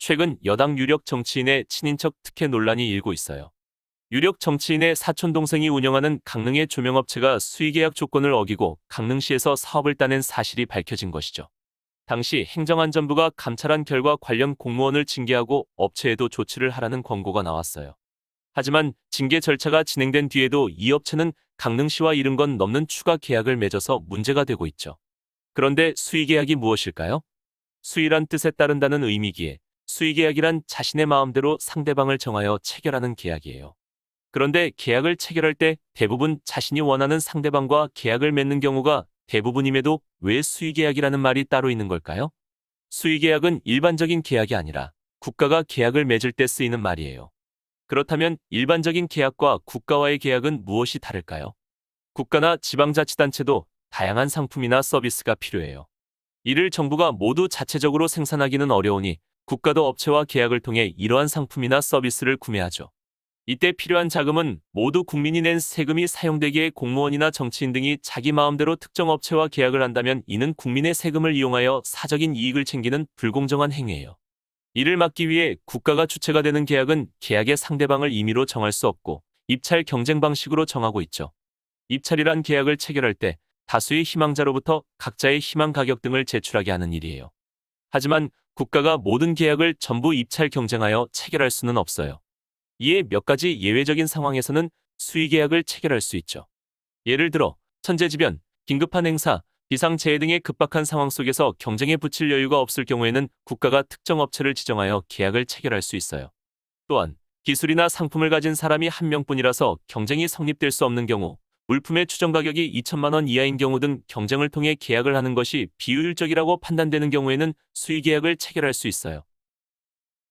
최근 여당 유력 정치인의 친인척 특혜 논란이 일고 있어요. 유력 정치인의 사촌동생이 운영하는 강릉의 조명업체가 수의계약 조건을 어기고 강릉시에서 사업을 따낸 사실이 밝혀진 것이죠. 당시 행정안전부가 감찰한 결과 관련 공무원을 징계하고 업체에도 조치를 하라는 권고가 나왔어요. 하지만 징계 절차가 진행된 뒤에도 이 업체는 강릉시와 70건 넘는 추가 계약을 맺어서 문제가 되고 있죠. 그런데 수의계약이 무엇일까요? 수의란 뜻에 따른다는 의미기에 수의계약이란 자신의 마음대로 상대방을 정하여 체결하는 계약이에요. 그런데 계약을 체결할 때 대부분 자신이 원하는 상대방과 계약을 맺는 경우가 대부분임에도 왜 수의계약이라는 말이 따로 있는 걸까요? 수의계약은 일반적인 계약이 아니라 국가가 계약을 맺을 때 쓰이는 말이에요. 그렇다면 일반적인 계약과 국가와의 계약은 무엇이 다를까요? 국가나 지방자치단체도 다양한 상품이나 서비스가 필요해요. 이를 정부가 모두 자체적으로 생산하기는 어려우니 국가도 업체와 계약을 통해 이러한 상품이나 서비스를 구매하죠. 이때 필요한 자금은 모두 국민이 낸 세금이 사용되기에 공무원이나 정치인 등이 자기 마음대로 특정 업체와 계약을 한다면 이는 국민의 세금을 이용하여 사적인 이익을 챙기는 불공정한 행위예요. 이를 막기 위해 국가가 주체가 되는 계약은 계약의 상대방을 임의로 정할 수 없고 입찰 경쟁 방식으로 정하고 있죠. 입찰이란 계약을 체결할 때 다수의 희망자로부터 각자의 희망 가격 등을 제출하게 하는 일이에요. 하지만 국가가 모든 계약을 전부 입찰 경쟁하여 체결할 수는 없어요. 이에 몇 가지 예외적인 상황에서는 수의계약을 체결할 수 있죠. 예를 들어 천재지변, 긴급한 행사, 비상재해 등의 급박한 상황 속에서 경쟁에 붙일 여유가 없을 경우에는 국가가 특정 업체를 지정하여 계약을 체결할 수 있어요. 또한 기술이나 상품을 가진 사람이 한 명뿐이라서 경쟁이 성립될 수 없는 경우, 물품의 추정 가격이 2천만 원 이하인 경우 등 경쟁을 통해 계약을 하는 것이 비효율적이라고 판단되는 경우에는 수의계약을 체결할 수 있어요.